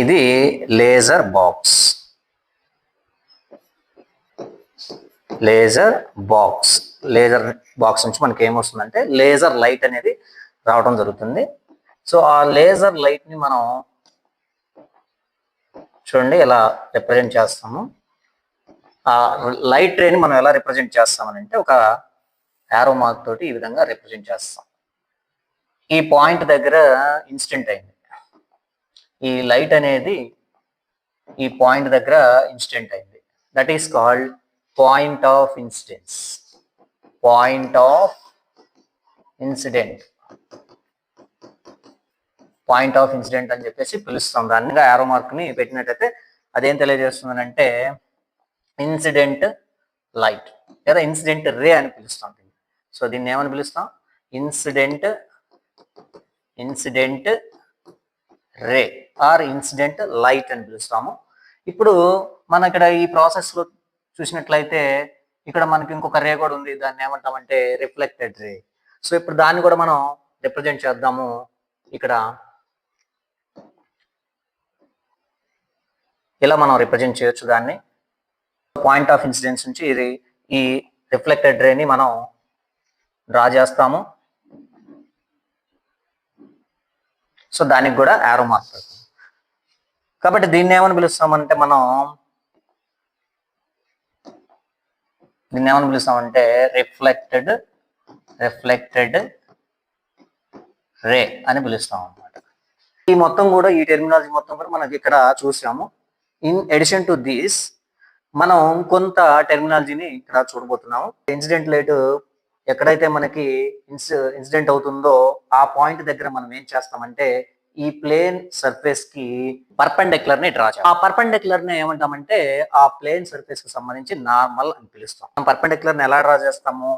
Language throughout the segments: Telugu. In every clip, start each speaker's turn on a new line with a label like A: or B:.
A: ఇది లేజర్ బాక్స్. లేజర్ బాక్స్ నుంచి మనకి ఏమొస్తుందంటే లేజర్ లైట్ అనేది రావడం జరుగుతుంది. సో ఆ లేజర్ లైట్ ని మనం చూడండి ఎలా రిప్రజెంట్ చేస్తాము. ఆ లైట్ రేని మనం ఎలా రిప్రజెంట్ చేస్తామనంటే ఒక యారో మార్క్ తోటి ఈ విధంగా రిప్రజెంట్ చేస్తాం. ఈ పాయింట్ దగ్గర ఇన్సిడెంట్ అయింది. ఈ లైట్ అనేది ఈ పాయింట్ దగ్గర ఇన్సిడెంట్ అయింది. That is called point of incidence. Point of incident అని చెప్పేసి పిలుస్తాం దాన్ని. యారో మార్క్ ని పెట్టినట్టయితే అదేం తెలియజేస్తుంది అంటే ఇన్సిడెంట్ లైట్ లేదా ఇన్సిడెంట్ రే అని పిలుస్తాం. సో దీన్ని ఏమని పిలుస్తాం? Incident ray or incident light అని పిలుస్తాము. ఇప్పుడు మన ఇక్కడ ఈ ప్రాసెస్ లో చూసినట్లయితే ఇక్కడ మనకి ఇంకొక రే కూడా ఉంది. దాన్ని ఏమంటామంటే రిఫ్లెక్టెడ్ రే. సో ఇప్పుడు దాన్ని కూడా మనం రిప్రజెంట్ చేద్దాము. ఇక్కడ ఇలా మనం రిప్రజెంట్ చేయొచ్చు దాన్ని. పాయింట్ ఆఫ్ ఇన్సిడెన్స్ నుంచి ఈ రిఫ్లెక్టెడ్ రేని మనం డ్రా చేస్తాము. సో దానికి కూడా యారో మార్క్ పెడతాం. కాబట్టి దీన్ని ఏమని పిలుస్తామంటే రిఫ్లెక్టెడ్ రే అని పిలుస్తాం అన్నమాట. ఈ మొత్తం కూడా ఈ టెర్మినాలజీ మొత్తం కూడా మనకి ఇక్కడ చూసాము. ఇన్ ఎడిషన్ టు దిస్ మనం కొంత టెర్మినాలజీని ఇక్కడ చూడబోతున్నాము. ఇన్సిడెంట్ లైట్ ఎక్కడైతే మనకి ఇన్సిడెంట్ అవుతుందో ఆ పాయింట్ దగ్గర మనం ఏం చేస్తామంటే ఈ ప్లేన్ సర్ఫేస్ కి పర్పెండిక్యులర్ ని డ్రా చేస్తాం. ఆ పర్పెండిక్యులర్ ని ఏమంటామంటే ఆ ప్లేన్ సర్ఫేస్ కి సంబంధించి నార్మల్ అని పిలుస్తాం. పర్పెండిక్యులర్ ని ఎలా డ్రా చేస్తాము?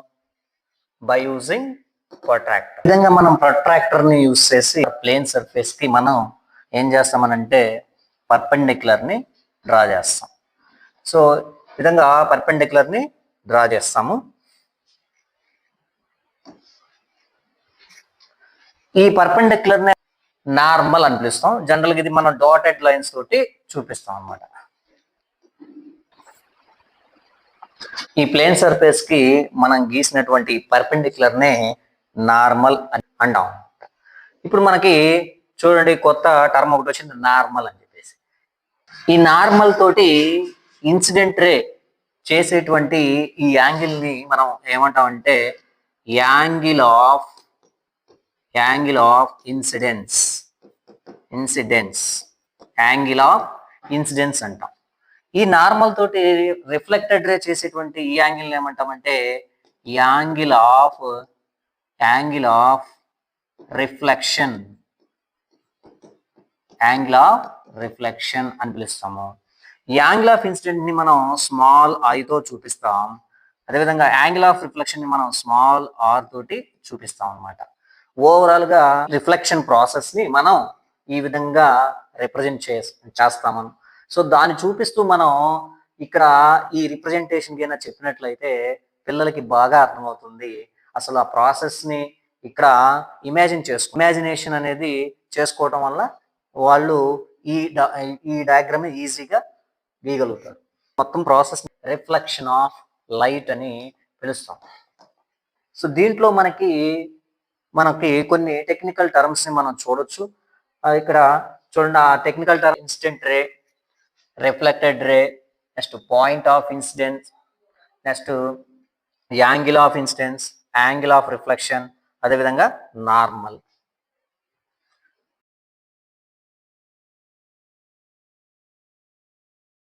A: By using protractor. ఈ విధంగా మనం ప్రొట్రాక్టర్ ని యూజ్ చేసి ప్లేన్ సర్ఫేస్ కి మనం ఏం చేస్తామనంటే పర్పెండిక్యులర్ ని డ్రా చేస్తాం. సో ఈ విధంగా పర్పెండిక్యులర్ ని డ్రా చేస్తాము. ఈ పర్పెండిక్యులర్ ని నార్మల్ అని పిలుస్తాం. జనరల్ గా ఇది మనం డాటెడ్ లైన్స్ తోటి చూపిస్తాం అన్నమాట. ఈ ప్లేన్ సర్ఫేస్ కి మనం గీసినటువంటి పర్పెండిక్యులర్ నే నార్మల్ అని అంటాం. ఇప్పుడు మనకి చూడండి కొత్త టర్మ్ ఒకటి వచ్చింది, నార్మల్ అని చెప్పేసి. ఈ నార్మల్ తోటి ఇన్సిడెంట్ రే చేసేటువంటి ఈ యాంగిల్ ని మనం ఏమంటామంటే యాంగిల్ ఆఫ్ ఇన్సిడెన్స్ అంటాం. ఈ నార్మల్ తోటి రిఫ్లెక్టెడ్ రే చేసేటువంటి ఈ యాంగిల్ ఏమంటామంటే యాంగిల్ ఆఫ్ రిఫ్లెక్షన్ అని పిలుస్తాము. యాంగిల్ ఆఫ్ ఇన్సిడెంట్ ని మనం స్మాల్ ఐ తో చూపిస్తాం. అదేవిధంగా యాంగిల్ ఆఫ్ రిఫ్లెక్షన్ ని మనం స్మాల్ ఆర్ తోటి చూపిస్తాం అన్నమాట. ఓవరాల్ గా రిఫ్లెక్షన్ ప్రాసెస్ ని మనం ఈ విధంగా రిప్రజెంట్ చేస్తాము. సో దాన్ని చూపిస్తూ మనం ఇక్కడ ఈ రిప్రజెంటేషన్ కి చెప్పినట్లయితే పిల్లలకి బాగా అర్థమవుతుంది. అసలు ఆ ప్రాసెస్ ని ఇక్కడ ఇమాజినేషన్ అనేది చేసుకోవటం వల్ల వాళ్ళు ఈ డయాగ్రామ్ ఈజీగా గీయగలుగుతారు. మొత్తం ప్రాసెస్ రిఫ్లెక్షన్ ఆఫ్ లైట్ అని పిలుస్తాం. సో దీంట్లో మనకి కొన్ని టెక్నికల్ టర్మ్స్ ని మనం చూడొచ్చు. ఇక్కడ చూడండి, ఆ technical term incident ray, reflected ray, next point of incidence, next angle of incidence, angle of reflection, అదేవిధంగా నార్మల్.